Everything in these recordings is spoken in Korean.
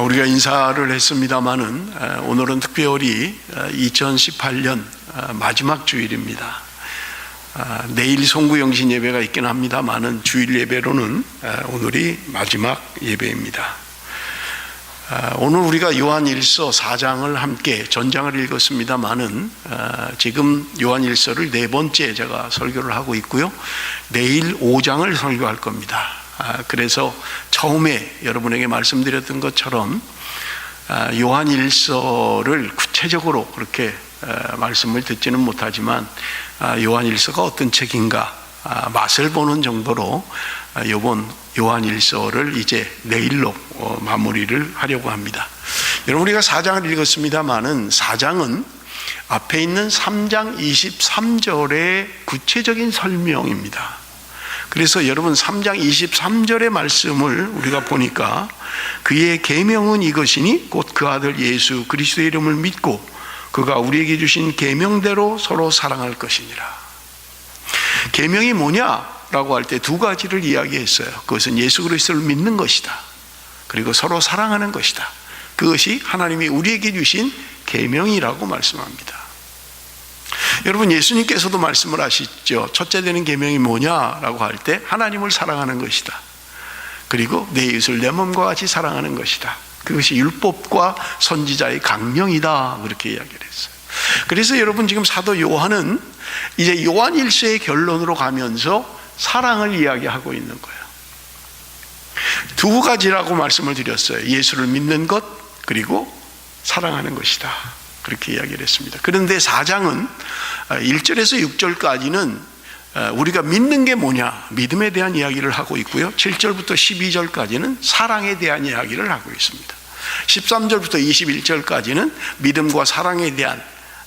우리가 인사를 했습니다마는 오늘은 특별히 2018년 마지막 주일입니다. 내일 송구영신 예배가 있긴 합니다마는 주일 예배로는 오늘이 마지막 예배입니다. 오늘 우리가 요한일서 4장을 함께 전장을 읽었습니다마는 지금 요한일서를 네 번째 제가 설교를 하고 있고요. 내일 5장을 설교할 겁니다. 그래서 처음에 여러분에게 말씀드렸던 것처럼 요한일서를 구체적으로 그렇게 말씀을 듣지는 못하지만 요한일서가 어떤 책인가 맛을 보는 정도로 이번 요한일서를 이제 내일로 마무리를 하려고 합니다. 여러분, 우리가 4장을 읽었습니다마는 4장은 앞에 있는 3장 23절의 구체적인 설명입니다. 그래서 여러분 3장 23절의 말씀을 우리가 보니까 그의 계명은 이것이니 곧 그 아들 예수 그리스도의 이름을 믿고 그가 우리에게 주신 계명대로 서로 사랑할 것이니라. 계명이 뭐냐라고 할 때 두 가지를 이야기했어요. 그것은 예수 그리스도를 믿는 것이다. 그리고 서로 사랑하는 것이다. 그것이 하나님이 우리에게 주신 계명이라고 말씀합니다. 여러분, 예수님께서도 말씀을 하시죠. 첫째 되는 계명이 뭐냐라고 할 때 하나님을 사랑하는 것이다. 그리고 내 이웃을 내 몸과 같이 사랑하는 것이다. 그것이 율법과 선지자의 강령이다. 그렇게 이야기를 했어요. 그래서 여러분, 지금 사도 요한은 이제 요한일서의 결론으로 가면서 사랑을 이야기하고 있는 거예요. 두 가지라고 말씀을 드렸어요. 예수를 믿는 것, 그리고 사랑하는 것이다. 그렇게 이야기를 했습니다. 그런데 4장은 1절에서 6절까지는 우리가 믿는 게 뭐냐, 믿음에 대한 이야기를 하고 있고요. 7절부터 12절까지는 사랑에 대한 이야기를 하고 있습니다. 13절부터 21절까지는 믿음과 사랑에 대한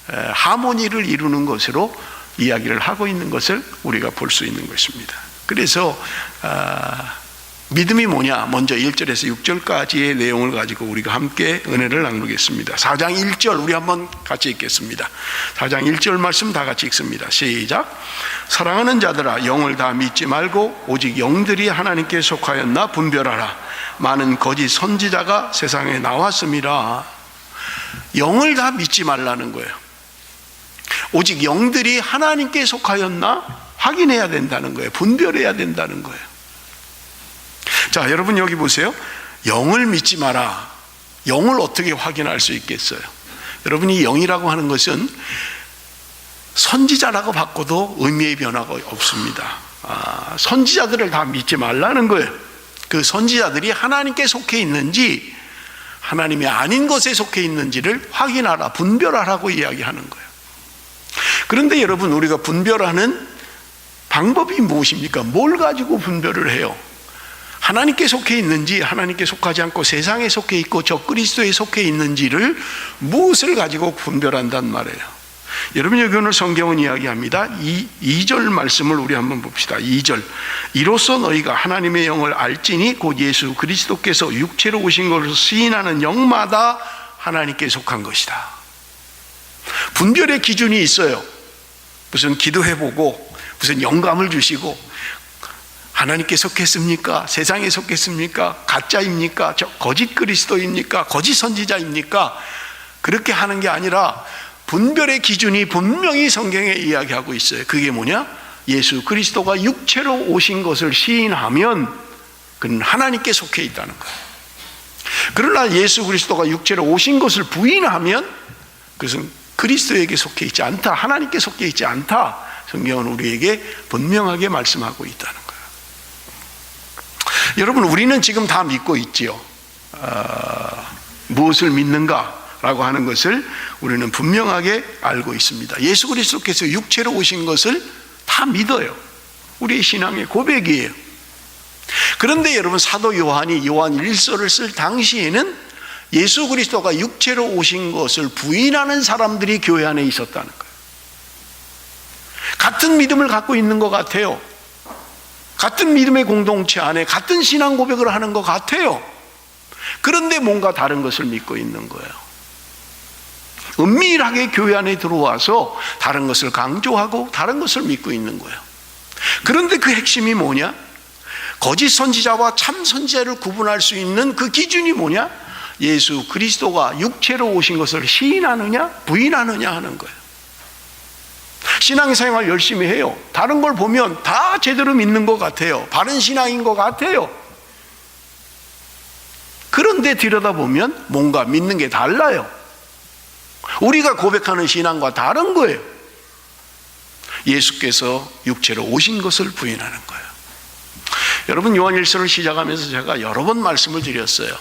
하모니를 이루는 것으로 이야기를 하고 있는 것을 우리가 볼 수 있는 것입니다. 그래서 믿음이 뭐냐, 먼저 1절에서 6절까지의 내용을 가지고 우리가 함께 은혜를 나누겠습니다. 4장 1절 우리 한번 같이 읽겠습니다. 4장 1절 말씀 다 같이 읽습니다. 시작. 사랑하는 자들아, 영을 다 믿지 말고 오직 영들이 하나님께 속하였나 분별하라. 많은 거짓 선지자가 세상에 나왔음이라. 영을 다 믿지 말라는 거예요. 오직 영들이 하나님께 속하였나 확인해야 된다는 거예요. 분별해야 된다는 거예요. 자, 여러분 여기 보세요. 영을 믿지 마라. 영을 어떻게 확인할 수 있겠어요? 여러분, 이 영이라고 하는 것은 선지자라고 바꿔도 의미의 변화가 없습니다. 선지자들을 다 믿지 말라는 거예요. 그 선지자들이 하나님께 속해 있는지 하나님이 아닌 것에 속해 있는지를 확인하라, 분별하라고 이야기하는 거예요. 그런데 여러분, 우리가 분별하는 방법이 무엇입니까? 뭘 가지고 분별을 해요? 하나님께 속해 있는지 하나님께 속하지 않고 세상에 속해 있고 저 그리스도에 속해 있는지를 무엇을 가지고 분별한단 말이에요. 여러분, 여기 오늘 성경은 이야기합니다. 2절 말씀을 우리 한번 봅시다. 2절. 이로써 너희가 하나님의 영을 알지니 곧 예수 그리스도께서 육체로 오신 것을 시인하는 영마다 하나님께 속한 것이다. 분별의 기준이 있어요. 무슨 기도해보고 무슨 영감을 주시고 하나님께 속했습니까? 세상에 속했습니까? 가짜입니까? 저 거짓 그리스도입니까? 거짓 선지자입니까? 그렇게 하는 게 아니라 분별의 기준이 분명히 성경에 이야기하고 있어요. 그게 뭐냐? 예수 그리스도가 육체로 오신 것을 시인하면 그는 하나님께 속해 있다는 거예요. 그러나 예수 그리스도가 육체로 오신 것을 부인하면 그것은 그리스도에게 속해 있지 않다, 하나님께 속해 있지 않다. 성경은 우리에게 분명하게 말씀하고 있다는 거예요. 여러분, 우리는 지금 다 믿고 있지요. 무엇을 믿는가라고 하는 것을 우리는 분명하게 알고 있습니다. 예수 그리스도께서 육체로 오신 것을 다 믿어요. 우리의 신앙의 고백이에요. 그런데 여러분, 사도 요한이 요한 1서를 쓸 당시에는 예수 그리스도가 육체로 오신 것을 부인하는 사람들이 교회 안에 있었다는 거예요. 같은 믿음을 갖고 있는 것 같아요. 같은 믿음의 공동체 안에 같은 신앙 고백을 하는 것 같아요. 그런데 뭔가 다른 것을 믿고 있는 거예요. 은밀하게 교회 안에 들어와서 다른 것을 강조하고 다른 것을 믿고 있는 거예요. 그런데 그 핵심이 뭐냐? 거짓 선지자와 참 선지자를 구분할 수 있는 그 기준이 뭐냐? 예수 그리스도가 육체로 오신 것을 시인하느냐 부인하느냐 하는 거예요. 신앙생활 열심히 해요. 다른 걸 보면 다 제대로 믿는 것 같아요. 바른 신앙인 것 같아요. 그런데 들여다보면 뭔가 믿는 게 달라요. 우리가 고백하는 신앙과 다른 거예요. 예수께서 육체로 오신 것을 부인하는 거예요. 여러분, 요한일서를 시작하면서 제가 여러 번 말씀을 드렸어요.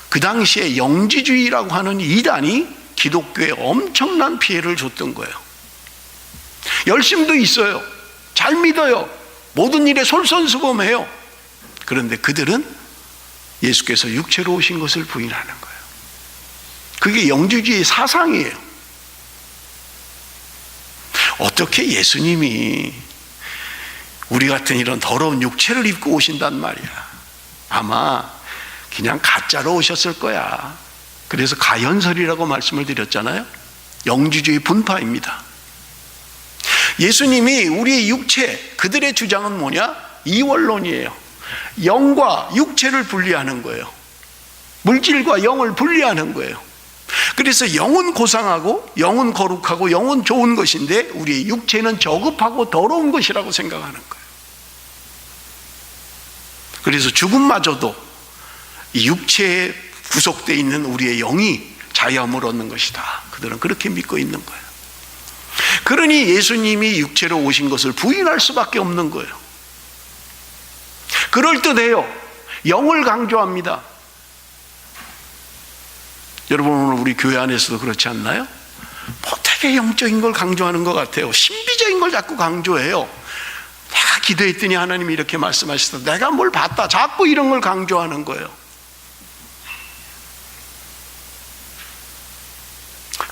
그 당시에 영지주의라고 하는 이단이 기독교에 엄청난 피해를 줬던 거예요. 열심도 있어요. 잘 믿어요. 모든 일에 솔선수범해요. 그런데 그들은 예수께서 육체로 오신 것을 부인하는 거예요. 그게 영지주의 사상이에요. 어떻게 예수님이 우리 같은 이런 더러운 육체를 입고 오신단 말이야. 아마 그냥 가짜로 오셨을 거야. 그래서 가연설이라고 말씀을 드렸잖아요. 영지주의 분파입니다. 예수님이 우리의 육체, 그들의 주장은 뭐냐? 이원론이에요. 영과 육체를 분리하는 거예요. 물질과 영을 분리하는 거예요. 그래서 영은 고상하고 영은 거룩하고 영은 좋은 것인데 우리의 육체는 저급하고 더러운 것이라고 생각하는 거예요. 그래서 죽음마저도 이 육체에 구속되어 있는 우리의 영이 자유함을 얻는 것이다. 그들은 그렇게 믿고 있는 거예요. 그러니 예수님이 육체로 오신 것을 부인할 수밖에 없는 거예요. 그럴듯해요. 영을 강조합니다. 여러분, 오늘 우리 교회 안에서도 그렇지 않나요? 뭐 되게 영적인 걸 강조하는 것 같아요. 신비적인 걸 자꾸 강조해요. 내가 기도했더니 하나님이 이렇게 말씀하시다. 내가 뭘 봤다. 자꾸 이런 걸 강조하는 거예요.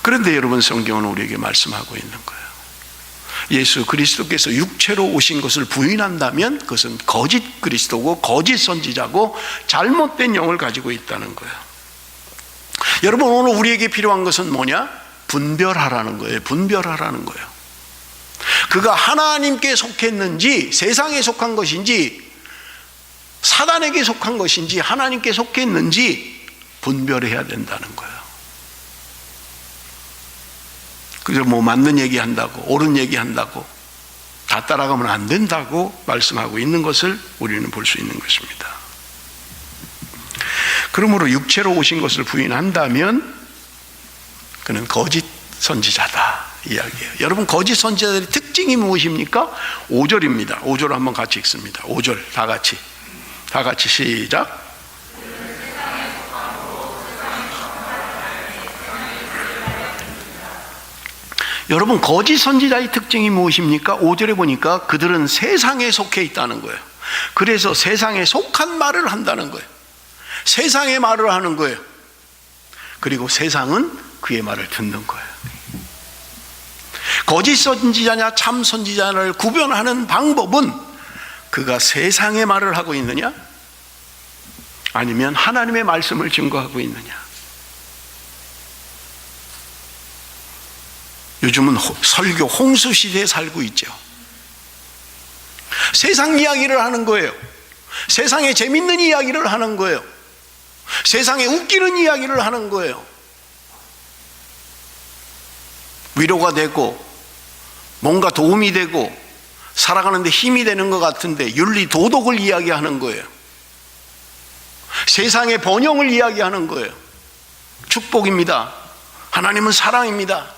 그런데 여러분, 성경은 우리에게 말씀하고 있는 거예요. 예수 그리스도께서 육체로 오신 것을 부인한다면 그것은 거짓 그리스도고 거짓 선지자고 잘못된 영을 가지고 있다는 거예요. 여러분, 오늘 우리에게 필요한 것은 뭐냐? 분별하라는 거예요. 분별하라는 거예요. 그가 하나님께 속했는지 세상에 속한 것인지 사단에게 속한 것인지 하나님께 속했는지 분별해야 된다는 거예요. 그래서 뭐 맞는 얘기한다고 옳은 얘기한다고 다 따라가면 안 된다고 말씀하고 있는 것을 우리는 볼 수 있는 것입니다. 그러므로 육체로 오신 것을 부인한다면 그는 거짓 선지자다 이야기예요. 여러분, 거짓 선지자들의 특징이 무엇입니까? 5절입니다. 5절 한번 같이 읽습니다. 5절 다 같이 시작. 여러분, 거짓 선지자의 특징이 무엇입니까? 5절에 보니까 그들은 세상에 속해 있다는 거예요. 그래서 세상에 속한 말을 한다는 거예요. 세상의 말을 하는 거예요. 그리고 세상은 그의 말을 듣는 거예요. 거짓 선지자냐 참 선지자를 구별하는 방법은 그가 세상의 말을 하고 있느냐 아니면 하나님의 말씀을 증거하고 있느냐. 요즘은 설교 홍수 시대에 살고 있죠. 세상 이야기를 하는 거예요. 세상에 재밌는 이야기를 하는 거예요. 세상에 웃기는 이야기를 하는 거예요. 위로가 되고 뭔가 도움이 되고 살아가는데 힘이 되는 것 같은데 윤리 도덕을 이야기하는 거예요. 세상의 번영을 이야기하는 거예요. 축복입니다. 하나님은 사랑입니다.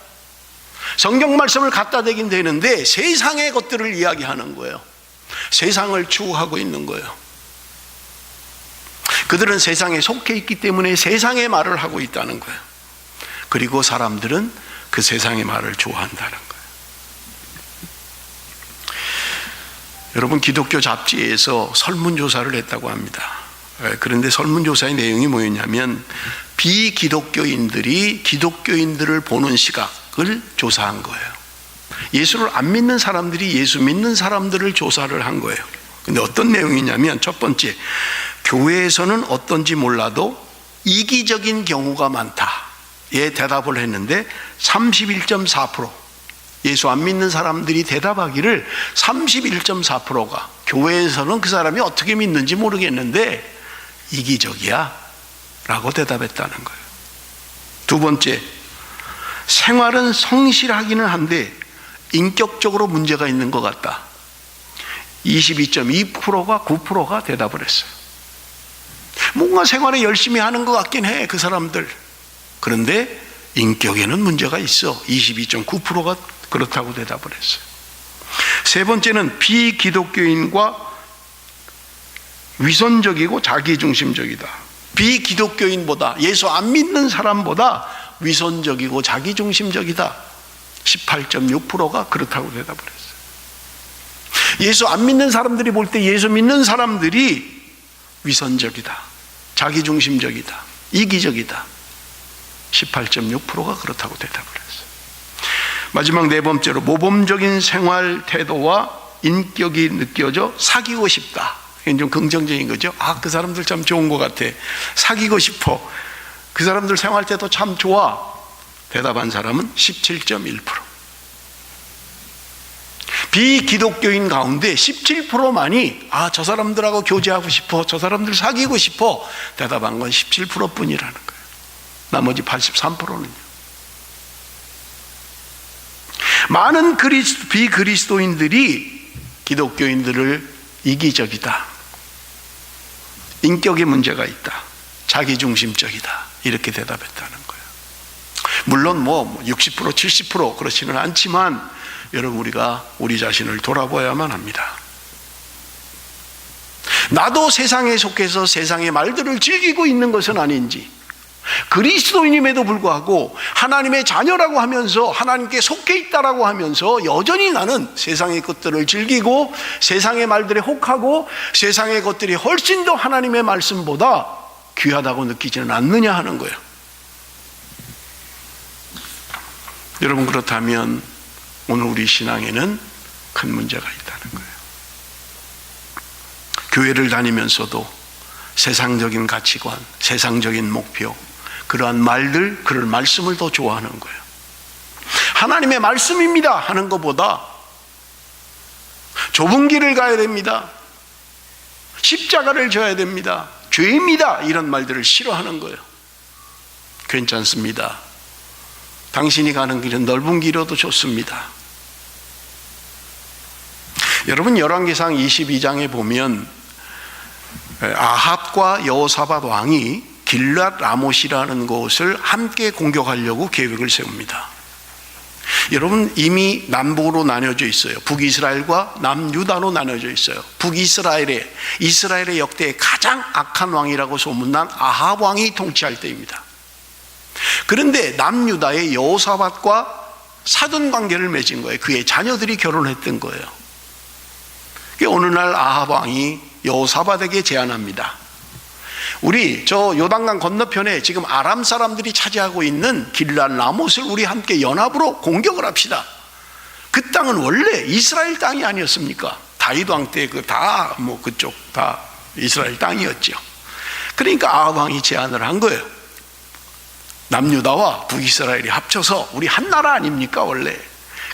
성경 말씀을 갖다 대긴 되는데 세상의 것들을 이야기하는 거예요. 세상을 추구하고 있는 거예요. 그들은 세상에 속해 있기 때문에 세상의 말을 하고 있다는 거예요. 그리고 사람들은 그 세상의 말을 좋아한다는 거예요. 여러분, 기독교 잡지에서 설문조사를 했다고 합니다. 그런데 설문조사의 내용이 뭐였냐면 비기독교인들이 기독교인들을 보는 시각을 조사한 거예요. 예수를 안 믿는 사람들이 예수 믿는 사람들을 조사를 한 거예요. 근데 어떤 내용이냐면 첫 번째, 교회에서는 어떤지 몰라도 이기적인 경우가 많다에 대답을 했는데 31.4%, 예수 안 믿는 사람들이 대답하기를 31.4%가 교회에서는 그 사람이 어떻게 믿는지 모르겠는데 이기적이야. 라고 대답했다는 거예요. 두 번째, 생활은 성실하기는 한데 인격적으로 문제가 있는 것 같다. 22.2%가 9%가 대답을 했어요. 뭔가 생활에 열심히 하는 것 같긴 해, 그 사람들. 그런데 인격에는 문제가 있어. 22.9%가 그렇다고 대답을 했어요. 세 번째는 비기독교인과 위선적이고 자기중심적이다. 비기독교인보다, 예수 안 믿는 사람보다 위선적이고 자기중심적이다. 18.6%가 그렇다고 대답을 했어요. 예수 안 믿는 사람들이 볼 때 예수 믿는 사람들이 위선적이다, 자기중심적이다, 이기적이다. 18.6%가 그렇다고 대답을 했어요. 마지막 네 번째로, 모범적인 생활 태도와 인격이 느껴져 사귀고 싶다. 이게 좀 긍정적인 거죠. 그 사람들 참 좋은 것 같아, 사귀고 싶어, 그 사람들 생활 태도 참 좋아. 대답한 사람은 17.1%. 비기독교인 가운데 17%만이 저 사람들하고 교제하고 싶어, 저 사람들 사귀고 싶어 대답한 건 17%뿐이라는 거예요. 나머지 83%는요. 많은 비그리스도인들이 기독교인들을 이기적이다, 인격에 문제가 있다, 자기중심적이다 이렇게 대답했다는 거예요. 물론 60% 70% 그렇지는 않지만 여러분, 우리가 우리 자신을 돌아봐야만 합니다. 나도 세상에 속해서 세상의 말들을 즐기고 있는 것은 아닌지, 그리스도인임에도 불구하고 하나님의 자녀라고 하면서 하나님께 속해 있다라고 하면서 여전히 나는 세상의 것들을 즐기고 세상의 말들에 혹하고 세상의 것들이 훨씬 더 하나님의 말씀보다 귀하다고 느끼지는 않느냐 하는 거예요. 여러분, 그렇다면 오늘 우리 신앙에는 큰 문제가 있다는 거예요. 교회를 다니면서도 세상적인 가치관, 세상적인 목표, 그러한 말들, 그런 말씀을 더 좋아하는 거예요. 하나님의 말씀입니다 하는 것보다 좁은 길을 가야 됩니다, 십자가를 져야 됩니다, 죄입니다, 이런 말들을 싫어하는 거예요. 괜찮습니다. 당신이 가는 길은 넓은 길이어도 좋습니다. 여러분, 열왕기상 22장에 보면 아합과 여호사밧 왕이 길랏 라못이라는 곳을 함께 공격하려고 계획을 세웁니다. 여러분, 이미 남북으로 나뉘어져 있어요. 북이스라엘과 남유다로 나뉘어져 있어요. 북이스라엘에, 이스라엘의 역대 가장 악한 왕이라고 소문난 아합 왕이 통치할 때입니다. 그런데 남유다의 여호사밧과 사돈 관계를 맺은 거예요. 그의 자녀들이 결혼했던 거예요. 어느 날 아합 왕이 여호사밧에게 제안합니다. 우리 저 요단강 건너편에 지금 아람 사람들이 차지하고 있는 길랏 라못을 우리 함께 연합으로 공격을 합시다. 그 땅은 원래 이스라엘 땅이 아니었습니까? 다윗 왕 때 그쪽 다 이스라엘 땅이었죠. 그러니까 아합 왕이 제안을 한 거예요. 남유다와 북이스라엘이 합쳐서 우리 한 나라 아닙니까 원래?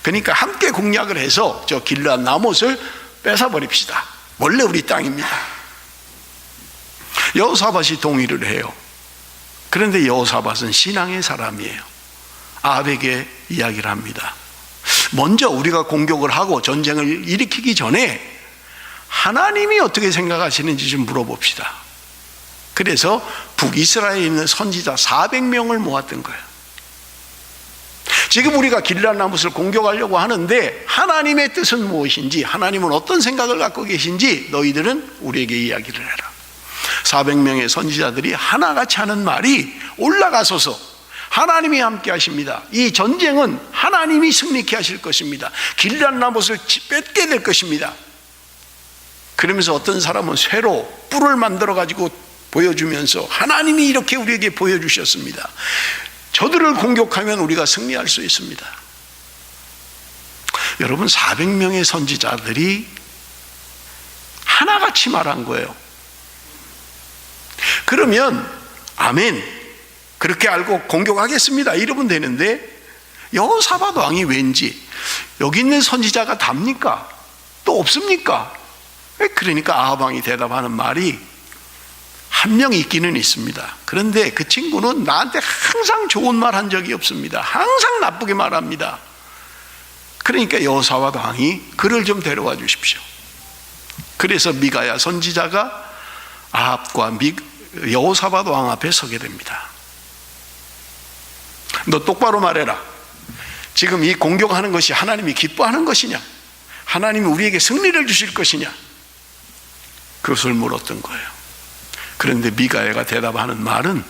그러니까 함께 공략을 해서 저 길랏 라못을 뺏어버립시다. 원래 우리 땅입니다. 여호사밧이 동의를 해요. 그런데 여호사밧은 신앙의 사람이에요. 아합에게 이야기를 합니다. 먼저 우리가 공격을 하고 전쟁을 일으키기 전에 하나님이 어떻게 생각하시는지 좀 물어봅시다. 그래서 북이스라엘에 있는 선지자 400명을 모았던 거예요. 지금 우리가 길랏 라못을 공격하려고 하는데 하나님의 뜻은 무엇인지, 하나님은 어떤 생각을 갖고 계신지 너희들은 우리에게 이야기를 해라. 400명의 선지자들이 하나같이 하는 말이, 올라가소서 하나님이 함께 하십니다. 이 전쟁은 하나님이 승리케 하실 것입니다. 길랏 라못을 뺏게 될 것입니다. 그러면서 어떤 사람은 쇠로 뿔을 만들어 가지고 보여주면서 하나님이 이렇게 우리에게 보여주셨습니다. 저들을 공격하면 우리가 승리할 수 있습니다. 여러분, 400명의 선지자들이 하나같이 말한 거예요. 그러면 아멘, 그렇게 알고 공격하겠습니다 이러면 되는데, 여호사밧 왕이 왠지 여기 있는 선지자가 답니까? 또 없습니까? 그러니까 아합 왕이 대답하는 말이, 한 명 있기는 있습니다. 그런데 그 친구는 나한테 항상 좋은 말 한 적이 없습니다. 항상 나쁘게 말합니다. 그러니까 여호사밧 왕이 그를 좀 데려와 주십시오. 그래서 미가야 선지자가 아합과 여호사밧 왕 앞에 서게 됩니다. 너 똑바로 말해라. 지금 이 공격하는 것이 하나님이 기뻐하는 것이냐? 하나님이 우리에게 승리를 주실 것이냐? 그것을 물었던 거예요. 그런데 미가야가 대답하는 말은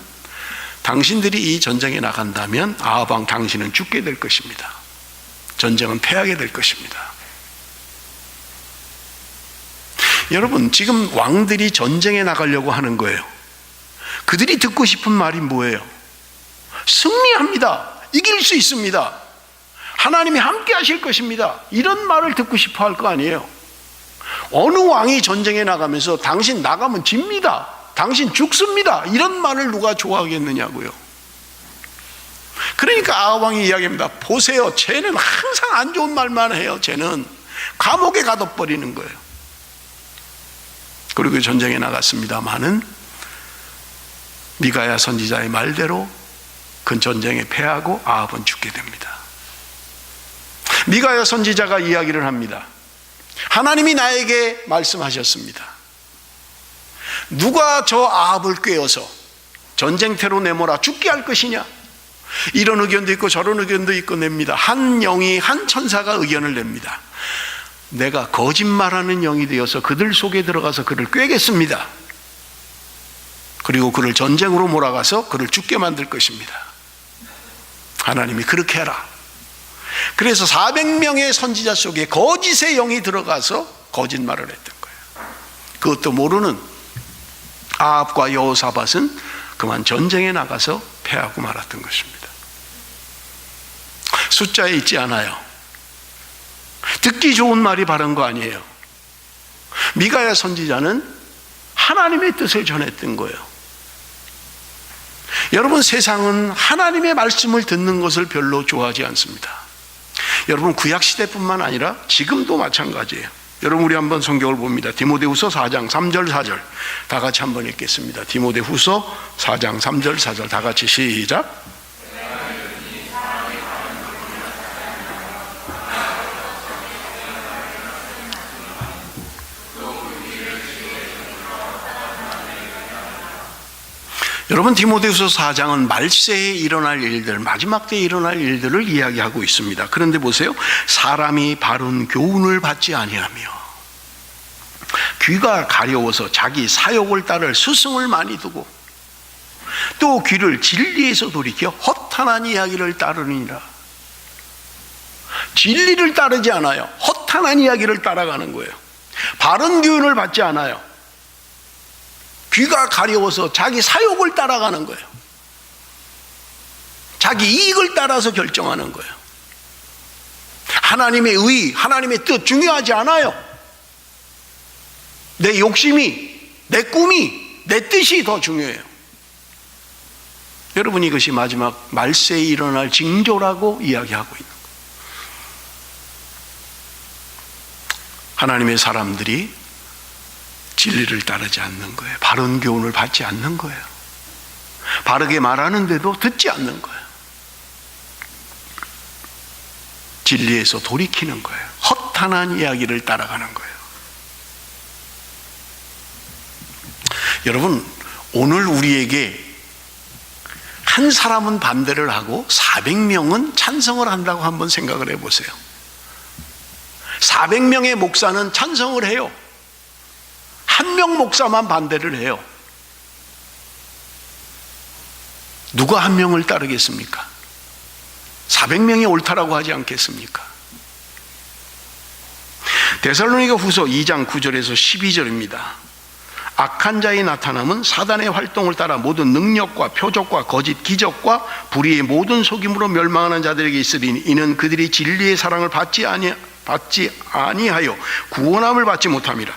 당신들이 이 전쟁에 나간다면 아합 왕 당신은 죽게 될 것입니다. 전쟁은 패하게 될 것입니다. 여러분, 지금 왕들이 전쟁에 나가려고 하는 거예요. 그들이 듣고 싶은 말이 뭐예요? 승리합니다. 이길 수 있습니다. 하나님이 함께 하실 것입니다. 이런 말을 듣고 싶어 할 거 아니에요. 어느 왕이 전쟁에 나가면서 당신 나가면 집니다, 당신 죽습니다, 이런 말을 누가 좋아하겠느냐고요. 그러니까 아합 왕이 이야기합니다. 보세요, 쟤는 항상 안 좋은 말만 해요. 쟤는 감옥에 가둬버리는 거예요. 그리고 전쟁에 나갔습니다마는 미가야 선지자의 말대로 그 전쟁에 패하고 아합은 죽게 됩니다. 미가야 선지자가 이야기를 합니다. 하나님이 나에게 말씀하셨습니다. 누가 저 아합을 꿰어서 전쟁터로 내몰아 죽게 할 것이냐? 이런 의견도 있고 저런 의견도 있고 냅니다. 한 영이, 한 천사가 의견을 냅니다. 내가 거짓말하는 영이 되어서 그들 속에 들어가서 그를 꿰겠습니다. 그리고 그를 전쟁으로 몰아가서 그를 죽게 만들 것입니다. 하나님이 그렇게 해라. 그래서 400명의 선지자 속에 거짓의 영이 들어가서 거짓말을 했던 거예요. 그것도 모르는 아합과 여호사밧은 그만 전쟁에 나가서 패하고 말았던 것입니다. 숫자에 있지 않아요. 듣기 좋은 말이 바른 거 아니에요. 미가야 선지자는 하나님의 뜻을 전했던 거예요. 여러분, 세상은 하나님의 말씀을 듣는 것을 별로 좋아하지 않습니다. 여러분, 구약시대뿐만 아니라 지금도 마찬가지예요. 여러분, 우리 한번 성경을 봅니다. 디모데후서 4장 3절 4절 다 같이 한번 읽겠습니다. 디모데후서 4장 3절 4절 다 같이 시작. 여러분, 디모데후서 4장은 말세에 일어날 일들, 마지막 때에 일어날 일들을 이야기하고 있습니다. 그런데 보세요. 사람이 바른 교훈을 받지 아니하며 귀가 가려워서 자기 사욕을 따를 스승을 많이 두고 또 귀를 진리에서 돌이켜 허탄한 이야기를 따르니라. 진리를 따르지 않아요. 허탄한 이야기를 따라가는 거예요. 바른 교훈을 받지 않아요. 귀가 가려워서 자기 사욕을 따라가는 거예요. 자기 이익을 따라서 결정하는 거예요. 하나님의 의, 하나님의 뜻 중요하지 않아요. 내 욕심이, 내 꿈이, 내 뜻이 더 중요해요. 여러분, 이것이 마지막 말세에 일어날 징조라고 이야기하고 있는 거예요. 하나님의 사람들이 진리를 따르지 않는 거예요. 바른 교훈을 받지 않는 거예요. 바르게 말하는데도 듣지 않는 거예요. 진리에서 돌이키는 거예요. 허탄한 이야기를 따라가는 거예요. 여러분, 오늘 우리에게 한 사람은 반대를 하고 400명은 찬성을 한다고 한번 생각을 해보세요. 400명의 목사는 찬성을 해요. 한 명 목사만 반대를 해요. 누가 한 명을 따르겠습니까? 400명이 옳다라고 하지 않겠습니까? 데살로니가 후서 2장 9절에서 12절입니다. 악한 자의 나타남은 사단의 활동을 따라 모든 능력과 표적과 거짓 기적과 불의의 모든 속임으로 멸망하는 자들에게 있으리니 이는 그들이 진리의 사랑을 받지 아니하여 구원함을 받지 못함이라.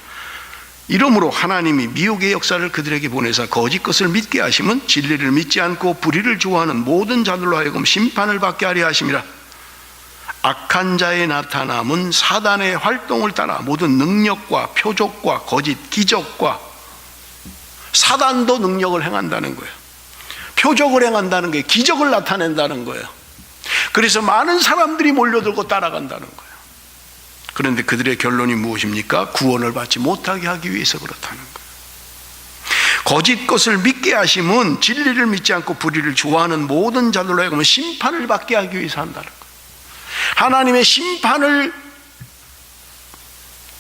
이러므로 하나님이 미혹의 역사를 그들에게 보내사 거짓 것을 믿게 하심은 진리를 믿지 않고 불의를 좋아하는 모든 자들로 하여금 심판을 받게 하려 하심이라. 악한 자의 나타남은 사단의 활동을 따라 모든 능력과 표적과 거짓 기적과 사단도 능력을 행한다는 거예요. 표적을 행한다는 거예요. 기적을 나타낸다는 거예요. 그래서 많은 사람들이 몰려들고 따라간다는 거예요. 그런데 그들의 결론이 무엇입니까? 구원을 받지 못하게 하기 위해서 그렇다는 거예요. 거짓 것을 믿게 하심은 진리를 믿지 않고 불의를 좋아하는 모든 자들로 하여금 심판을 받게 하기 위해서 한다는 거예요. 하나님의 심판을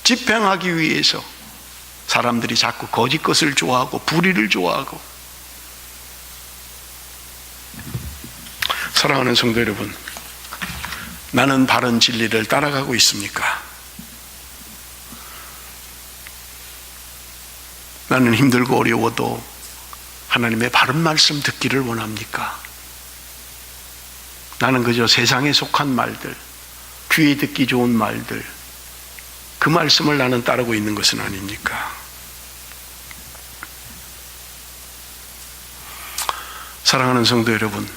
집행하기 위해서 사람들이 자꾸 거짓 것을 좋아하고 불의를 좋아하고. 사랑하는 성도 여러분, 나는 바른 진리를 따라가고 있습니까? 나는 힘들고 어려워도 하나님의 바른 말씀 듣기를 원합니까? 나는 그저 세상에 속한 말들, 귀에 듣기 좋은 말들, 그 말씀을 나는 따르고 있는 것은 아닙니까? 사랑하는 성도 여러분,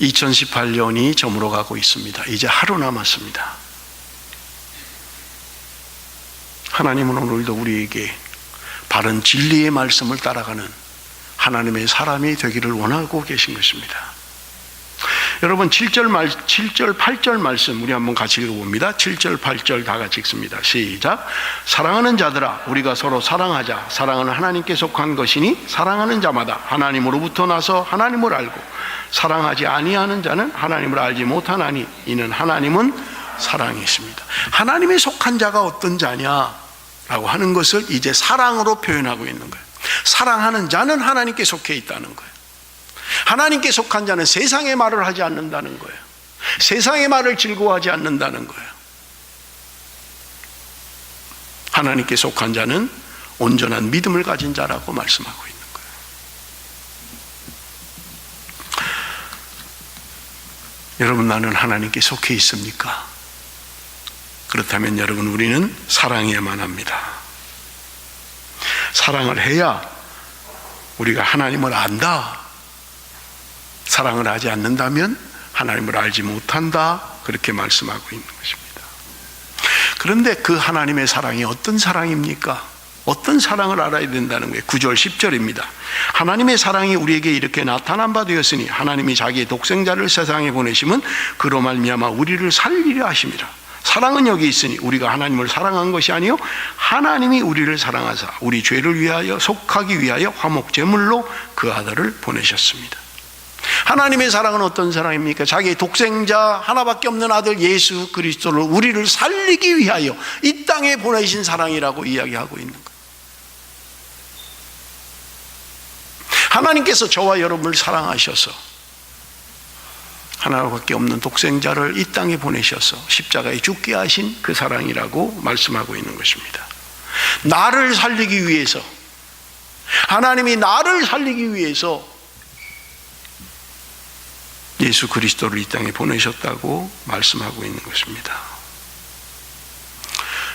2018년이 저물어가고 있습니다. 이제 하루 남았습니다. 하나님은 오늘도 우리에게 바른 진리의 말씀을 따라가는 하나님의 사람이 되기를 원하고 계신 것입니다. 여러분 7절 8절 말씀 우리 한번 같이 읽어봅니다. 7절 8절 다 같이 읽습니다. 시작. 사랑하는 자들아 우리가 서로 사랑하자. 사랑은 하나님께 속한 것이니 사랑하는 자마다 하나님으로부터 나서 하나님을 알고 사랑하지 아니하는 자는 하나님을 알지 못하나니 이는 하나님은 사랑이십니다. 하나님에 속한 자가 어떤 자냐라고 하는 것을 이제 사랑으로 표현하고 있는 거예요. 사랑하는 자는 하나님께 속해 있다는 거예요. 하나님께 속한 자는 세상의 말을 하지 않는다는 거예요. 세상의 말을 즐거워하지 않는다는 거예요. 하나님께 속한 자는 온전한 믿음을 가진 자라고 말씀하고 있는 거예요. 여러분, 나는 하나님께 속해 있습니까? 그렇다면 여러분, 우리는 사랑해야만 합니다. 사랑을 해야 우리가 하나님을 안다. 사랑을 하지 않는다면 하나님을 알지 못한다. 그렇게 말씀하고 있는 것입니다. 그런데 그 하나님의 사랑이 어떤 사랑입니까? 어떤 사랑을 알아야 된다는 거예요. 9절 10절입니다. 하나님의 사랑이 우리에게 이렇게 나타난 바 되었으니 하나님이 자기의 독생자를 세상에 보내심은 그로 말미암아 우리를 살리려 하심이라. 사랑은 여기 있으니 우리가 하나님을 사랑한 것이 아니요 하나님이 우리를 사랑하사 우리 죄를 위하여 속하기 위하여 화목 제물로 그 아들을 보내셨습니다. 하나님의 사랑은 어떤 사랑입니까? 자기의 독생자 하나밖에 없는 아들 예수 그리스도를 우리를 살리기 위하여 이 땅에 보내신 사랑이라고 이야기하고 있는 거예요. 하나님께서 저와 여러분을 사랑하셔서 하나밖에 없는 독생자를 이 땅에 보내셔서 십자가에 죽게 하신 그 사랑이라고 말씀하고 있는 것입니다. 나를 살리기 위해서, 하나님이 나를 살리기 위해서 예수 그리스도를 이 땅에 보내셨다고 말씀하고 있는 것입니다.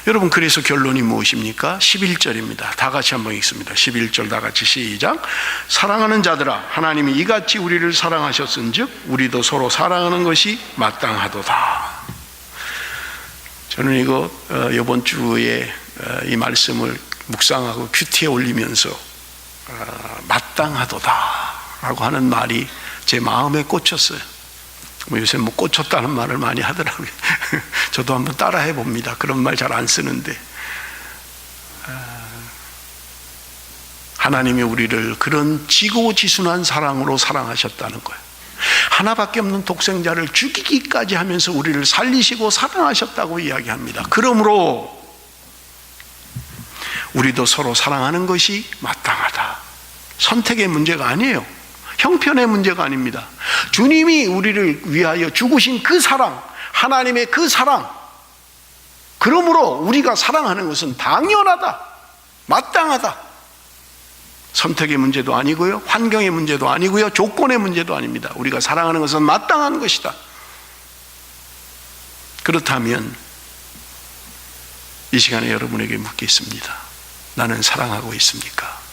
여러분, 그래서 결론이 무엇입니까? 11절입니다. 다 같이 한번 읽습니다. 11절 다 같이 시작. 사랑하는 자들아 하나님이 이같이 우리를 사랑하셨은즉 우리도 서로 사랑하는 것이 마땅하도다. 저는 이거 이번 주에 이 말씀을 묵상하고 큐티에 올리면서 마땅하도다 라고 하는 말이 제 마음에 꽂혔어요. 요새 뭐 꽂혔다는 말을 많이 하더라고요. 저도 한번 따라해 봅니다. 그런 말 잘 안 쓰는데 하나님이 우리를 그런 지고지순한 사랑으로 사랑하셨다는 거예요. 하나밖에 없는 독생자를 죽이기까지 하면서 우리를 살리시고 사랑하셨다고 이야기합니다. 그러므로 우리도 서로 사랑하는 것이 마땅하다. 선택의 문제가 아니에요. 형편의 문제가 아닙니다. 주님이 우리를 위하여 죽으신 그 사랑, 하나님의 그 사랑, 그러므로 우리가 사랑하는 것은 당연하다, 마땅하다. 선택의 문제도 아니고요, 환경의 문제도 아니고요, 조건의 문제도 아닙니다. 우리가 사랑하는 것은 마땅한 것이다. 그렇다면 이 시간에 여러분에게 묻겠습니다. 나는 사랑하고 있습니까?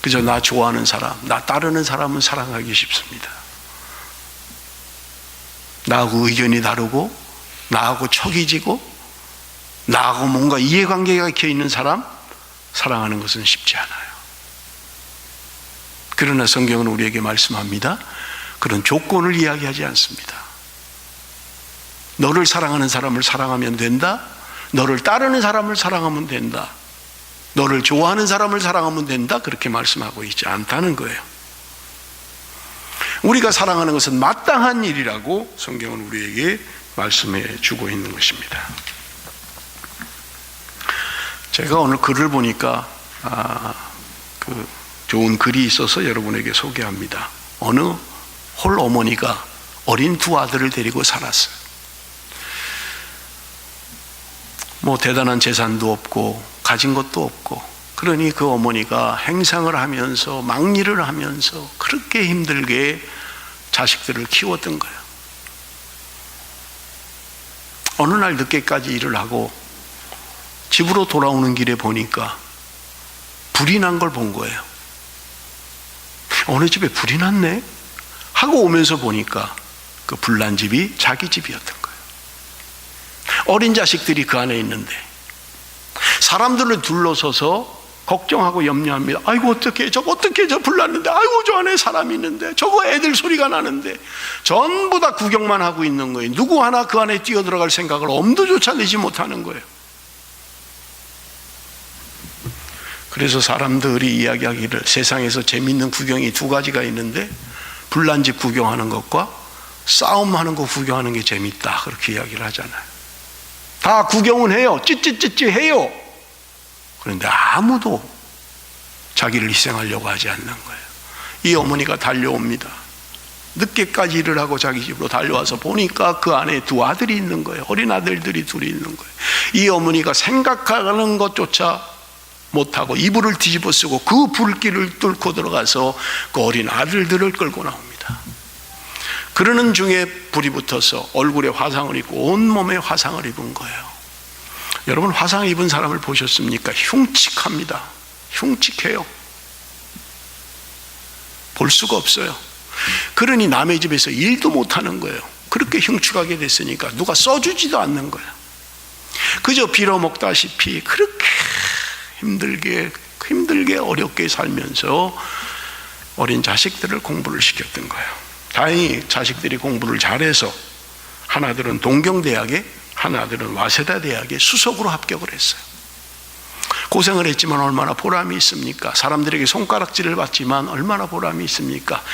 그저 나 좋아하는 사람, 나 따르는 사람은 사랑하기 쉽습니다. 나하고 의견이 다르고 나하고 척이 지고 나하고 뭔가 이해관계가 껴있는 사람, 사랑하는 것은 쉽지 않아요. 그러나 성경은 우리에게 말씀합니다. 그런 조건을 이야기하지 않습니다. 너를 사랑하는 사람을 사랑하면 된다. 너를 따르는 사람을 사랑하면 된다. 너를 좋아하는 사람을 사랑하면 된다. 그렇게 말씀하고 있지 않다는 거예요. 우리가 사랑하는 것은 마땅한 일이라고 성경은 우리에게 말씀해 주고 있는 것입니다. 제가 오늘 글을 보니까 좋은 글이 있어서 여러분에게 소개합니다. 어느 홀 어머니가 어린 두 아들을 데리고 살았어요. 뭐 대단한 재산도 없고 가진 것도 없고, 그러니 그 어머니가 행상을 하면서 막일을 하면서 그렇게 힘들게 자식들을 키웠던 거예요. 어느 날 늦게까지 일을 하고 집으로 돌아오는 길에 보니까 불이 난 걸 본 거예요. 어느 집에 불이 났네 하고 오면서 보니까 그 불난 집이 자기 집이었던 거예요. 어린 자식들이 그 안에 있는데 사람들을 둘러서서 걱정하고 염려합니다. 아이고 어떻게 저 불났는데, 아이고 저 안에 사람이 있는데, 저거 애들 소리가 나는데, 전부 다 구경만 하고 있는 거예요. 누구 하나 그 안에 뛰어들어갈 생각을 엄두조차 내지 못하는 거예요. 그래서 사람들이 이야기하기를 세상에서 재밌는 구경이 두 가지가 있는데 불난 집 구경하는 것과 싸움하는 거 구경하는 게 재밌다, 그렇게 이야기를 하잖아요. 다 구경은 해요. 찌찌찌찌 해요. 그런데 아무도 자기를 희생하려고 하지 않는 거예요. 이 어머니가 달려옵니다. 늦게까지 일을 하고 자기 집으로 달려와서 보니까 그 안에 두 아들이 있는 거예요. 어린 아들들이 둘이 있는 거예요. 이 어머니가 생각하는 것조차 못하고 이불을 뒤집어 쓰고 그 불길을 뚫고 들어가서 그 어린 아들들을 끌고 나옵니다. 그러는 중에 불이 붙어서 얼굴에 화상을 입고 온몸에 화상을 입은 거예요. 여러분, 화상 입은 사람을 보셨습니까? 흉측합니다. 흉측해요. 볼 수가 없어요. 그러니 남의 집에서 일도 못하는 거예요. 그렇게 흉측하게 됐으니까 누가 써주지도 않는 거예요. 그저 빌어먹다시피 그렇게 힘들게 어렵게 살면서 어린 자식들을 공부를 시켰던 거예요. 다행히 자식들이 공부를 잘해서 하나들은 동경대학에, 하나들은 와세다 대학에 수석으로 합격을 했어요. 고생을 했지만 얼마나 보람이 있습니까? 사람들에게 손가락질을 받지만 얼마나 보람이 있습니까?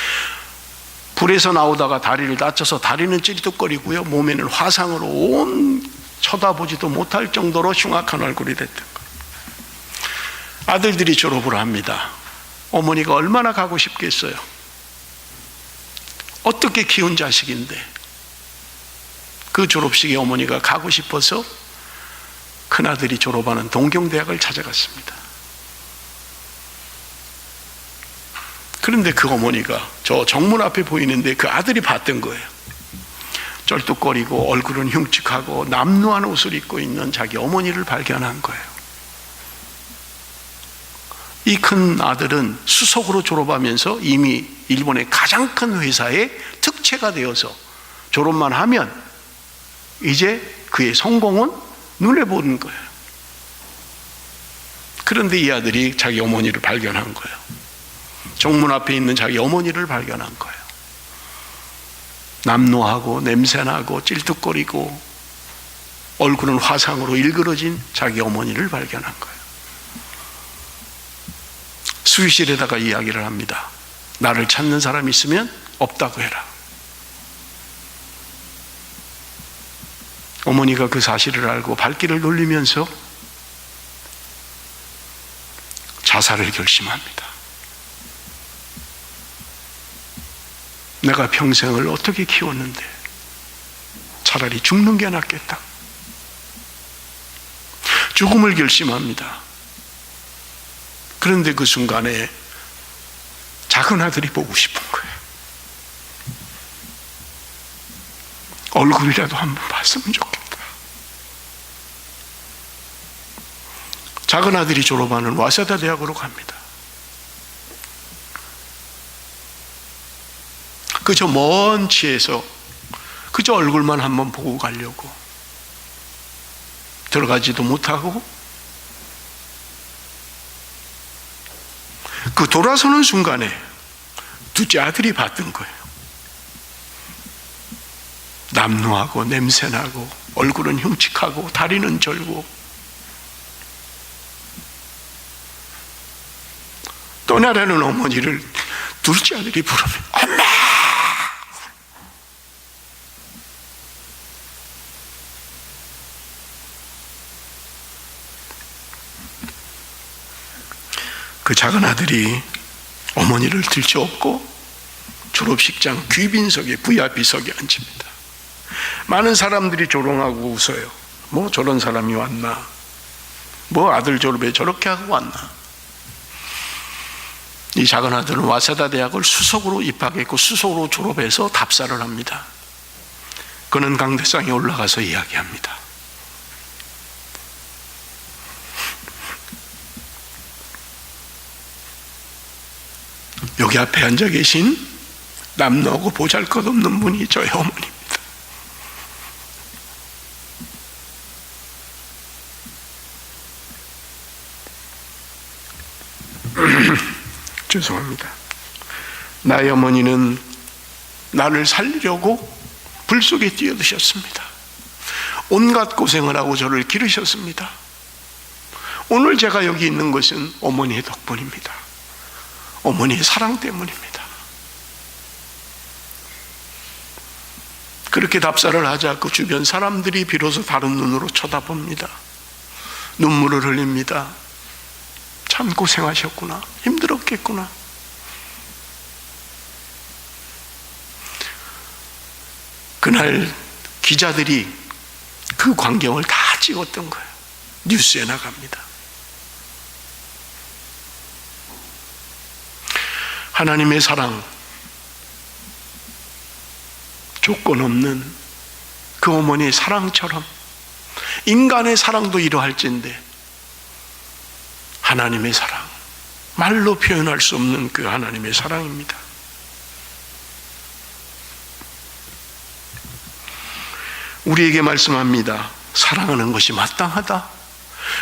불에서 나오다가 다리를 다쳐서 다리는 찌릿거리고요, 몸에는 화상으로 온 쳐다보지도 못할 정도로 흉악한 얼굴이 됐던 거예요. 아들들이 졸업을 합니다. 어머니가 얼마나 가고 싶겠어요? 어떻게 키운 자식인데 그 졸업식에 어머니가 가고 싶어서 큰아들이 졸업하는 동경대학을 찾아갔습니다. 그런데 그 어머니가 저 정문 앞에 보이는데 그 아들이 봤던 거예요. 쩔뚝거리고 얼굴은 흉측하고 남루한 옷을 입고 있는 자기 어머니를 발견한 거예요. 이 큰 아들은 수석으로 졸업하면서 이미 일본의 가장 큰 회사의 특채가 되어서 졸업만 하면 이제 그의 성공은 눈에 보는 거예요. 그런데 이 아들이 자기 어머니를 발견한 거예요. 정문 앞에 있는 자기 어머니를 발견한 거예요. 남노하고 냄새나고 찔뚝거리고 얼굴은 화상으로 일그러진 자기 어머니를 발견한 거예요. 수의실에다가 이야기를 합니다. 나를 찾는 사람이 있으면 없다고 해라. 어머니가 그 사실을 알고 발길을 돌리면서 자살을 결심합니다. 내가 평생을 어떻게 키웠는데 차라리 죽는 게 낫겠다. 죽음을 결심합니다. 그런데 그 순간에 작은 아들이 보고 싶은 거예요. 얼굴이라도 한번 봤으면 좋겠다. 작은 아들이 졸업하는 와세다 대학으로 갑니다. 그저 먼 치에서 그저 얼굴만 한번 보고 가려고 들어가지도 못하고 그 돌아서는 순간에 둘째 아들이 봤던 거예요. 남루하고 냄새나고 얼굴은 흉측하고 다리는 절고 떠나라는 어머니를 둘째 아들이 부르면 엄마! 그 작은 아들이 어머니를 들쳐업고 졸업식장 귀빈석에 VIP석에 앉힙니다. 많은 사람들이 조롱하고 웃어요. 뭐 저런 사람이 왔나? 뭐 아들 졸업에 저렇게 하고 왔나? 이 작은 아들은 와세다 대학을 수석으로 입학했고 수석으로 졸업해서 답사를 합니다. 그는 강대상에 올라가서 이야기합니다. 여기 앞에 앉아 계신 남노하고 보잘것없는 분이 저희 어머니입니다. 죄송합니다. 나의 어머니는 나를 살리려고 불 속에 뛰어드셨습니다. 온갖 고생을 하고 저를 기르셨습니다. 오늘 제가 여기 있는 것은 어머니의 덕분입니다. 어머니의 사랑 때문입니다. 그렇게 답사를 하자 그 주변 사람들이 비로소 다른 눈으로 쳐다봅니다. 눈물을 흘립니다. 참 고생하셨구나. 힘들었겠구나. 그날 기자들이 그 광경을 다 찍었던 거예요. 뉴스에 나갑니다. 하나님의 사랑, 조건 없는 그 어머니의 사랑처럼 인간의 사랑도 이러할진데 하나님의 사랑, 말로 표현할 수 없는 그 하나님의 사랑입니다. 우리에게 말씀합니다. 사랑하는 것이 마땅하다.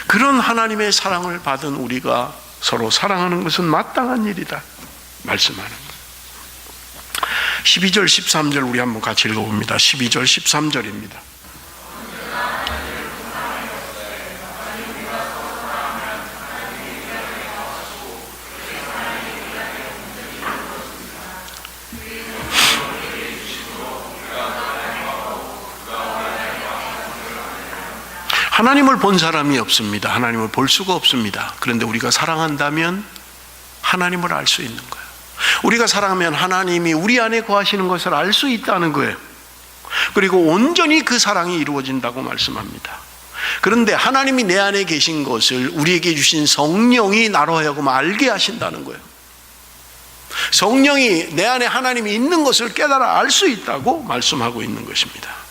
그런 하나님의 사랑을 받은 우리가 서로 사랑하는 것은 마땅한 일이다 말씀하는 거예요. 12절 13절 우리 한번 같이 읽어봅니다. 12절 13절입니다. 하나님을 본 사람이 없습니다. 하나님을 볼 수가 없습니다. 그런데 우리가 사랑한다면 하나님을 알 수 있는 거예요. 우리가 사랑하면 하나님이 우리 안에 거하시는 것을 알 수 있다는 거예요. 그리고 온전히 그 사랑이 이루어진다고 말씀합니다. 그런데 하나님이 내 안에 계신 것을 우리에게 주신 성령이 나로 하여금 알게 하신다는 거예요. 성령이 내 안에 하나님이 있는 것을 깨달아 알 수 있다고 말씀하고 있는 것입니다.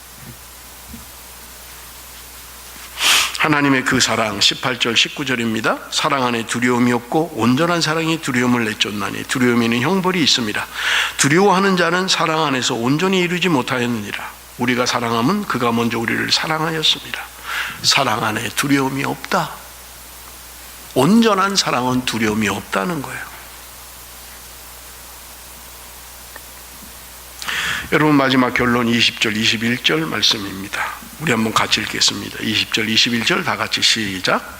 하나님의 그 사랑 18절 19절입니다. 사랑 안에 두려움이 없고 온전한 사랑이 두려움을 내쫓나니 두려움에는 형벌이 있습니다. 두려워하는 자는 사랑 안에서 온전히 이루지 못하였느니라. 우리가 사랑함은 그가 먼저 우리를 사랑하였습니다. 사랑 안에 두려움이 없다. 온전한 사랑은 두려움이 없다는 거예요. 여러분 마지막 결론 20절 21절 말씀입니다. 우리 한번 같이 읽겠습니다. 20절 21절 다 같이 시작.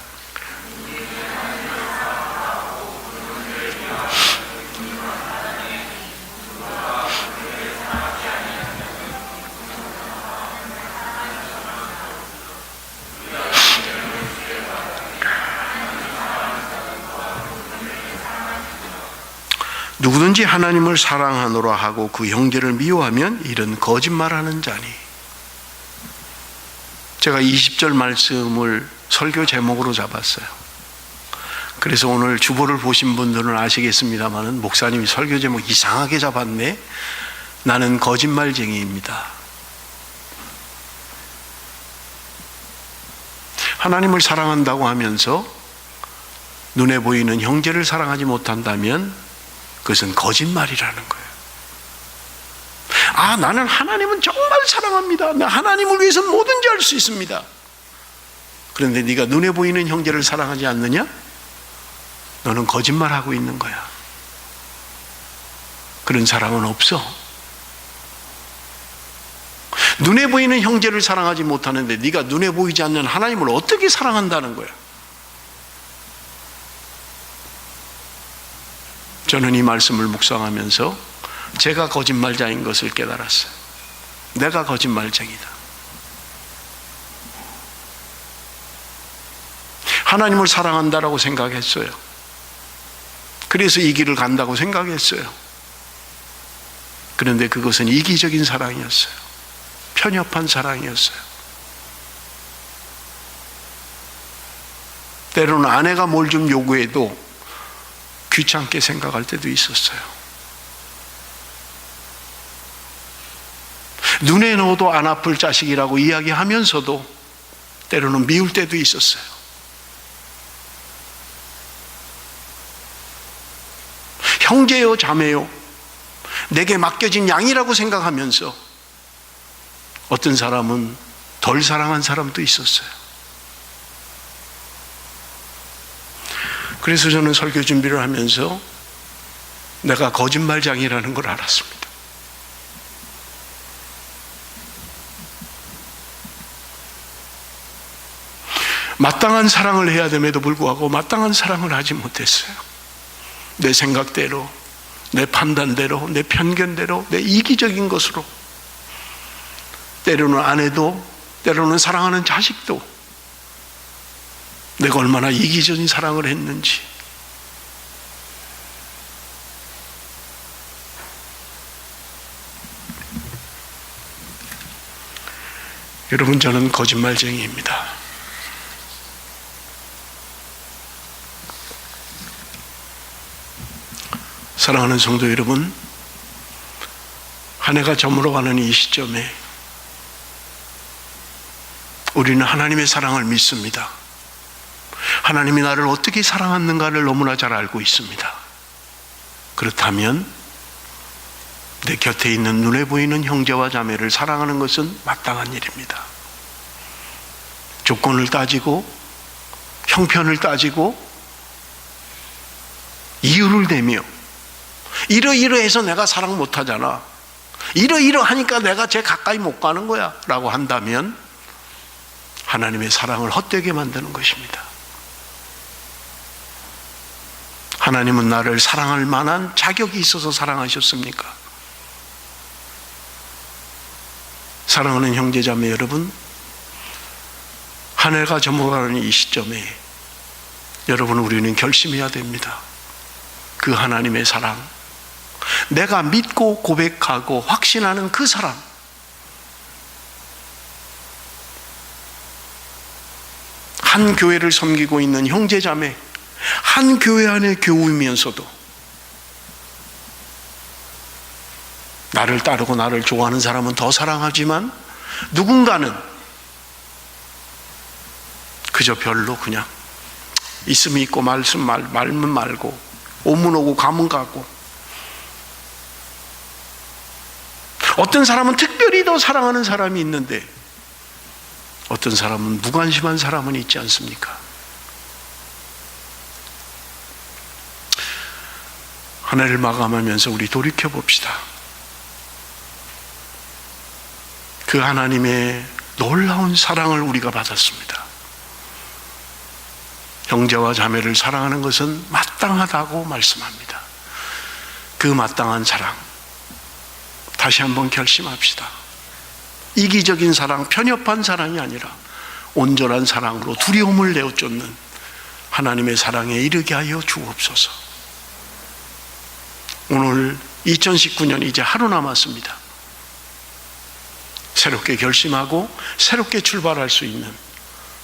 누구든지 하나님을 사랑하노라 하고 그 형제를 미워하면 이런 거짓말하는 자니. 제가 20절 말씀을 설교 제목으로 잡았어요. 그래서 오늘 주보를 보신 분들은 아시겠습니다만 목사님이 설교 제목 이상하게 잡았네. 나는 거짓말쟁이입니다. 하나님을 사랑한다고 하면서 눈에 보이는 형제를 사랑하지 못한다면 그것은 거짓말이라는 거예요. 아, 나는 하나님은 정말 사랑합니다. 나 하나님을 위해서 뭐든지 할 수 있습니다. 그런데 네가 눈에 보이는 형제를 사랑하지 않느냐? 너는 거짓말하고 있는 거야. 그런 사랑은 없어. 눈에 보이는 형제를 사랑하지 못하는데 네가 눈에 보이지 않는 하나님을 어떻게 사랑한다는 거야? 저는 이 말씀을 묵상하면서 제가 거짓말자인 것을 깨달았어요. 내가 거짓말쟁이다. 하나님을 사랑한다라고 생각했어요. 그래서 이 길을 간다고 생각했어요. 그런데 그것은 이기적인 사랑이었어요. 편협한 사랑이었어요. 때로는 아내가 뭘 좀 요구해도 귀찮게 생각할 때도 있었어요. 눈에 넣어도 안 아플 자식이라고 이야기하면서도 때로는 미울 때도 있었어요. 형제요 자매요 내게 맡겨진 양이라고 생각하면서 어떤 사람은 덜 사랑한 사람도 있었어요. 그래서 저는 설교 준비를 하면서 내가 거짓말장이라는 걸 알았습니다. 마땅한 사랑을 해야 됨에도 불구하고 마땅한 사랑을 하지 못했어요. 내 생각대로, 내 판단대로, 내 편견대로, 내 이기적인 것으로, 때로는 아내도, 때로는 사랑하는 자식도 내가 얼마나 이기적인 사랑을 했는지. 여러분, 저는 거짓말쟁이입니다. 사랑하는 성도 여러분, 한 해가 저물어가는 이 시점에 우리는 하나님의 사랑을 믿습니다. 하나님이 나를 어떻게 사랑하는가를 너무나 잘 알고 있습니다. 그렇다면 내 곁에 있는 눈에 보이는 형제와 자매를 사랑하는 것은 마땅한 일입니다. 조건을 따지고 형편을 따지고 이유를 대며 이러이러해서 내가 사랑 못하잖아, 이러이러하니까 내가 쟤 가까이 못 가는 거야 라고 한다면 하나님의 사랑을 헛되게 만드는 것입니다. 하나님은 나를 사랑할 만한 자격이 있어서 사랑하셨습니까? 사랑하는 형제자매 여러분, 한 해가 저물어가는 이 시점에 여러분, 우리는 결심해야 됩니다. 그 하나님의 사랑, 내가 믿고 고백하고 확신하는 그 사랑, 한 교회를 섬기고 있는 형제자매, 한 교회 안의 교우이면서도 나를 따르고 나를 좋아하는 사람은 더 사랑하지만 누군가는 그저 별로 그냥 있으면 있고 말면 말고 오면 오고 가면 가고, 어떤 사람은 특별히 더 사랑하는 사람이 있는데 어떤 사람은 무관심한 사람은 있지 않습니까? 한 해를 마감하면서 우리 돌이켜 봅시다. 그 하나님의 놀라운 사랑을 우리가 받았습니다. 형제와 자매를 사랑하는 것은 마땅하다고 말씀합니다. 그 마땅한 사랑, 다시 한번 결심합시다. 이기적인 사랑, 편협한 사랑이 아니라 온전한 사랑으로 두려움을 내어쫓는 하나님의 사랑에 이르게 하여 주옵소서. 오늘 2019년 이제 하루 남았습니다. 새롭게 결심하고 새롭게 출발할 수 있는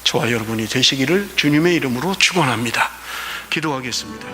저와 여러분이 되시기를 주님의 이름으로 축원합니다. 기도하겠습니다.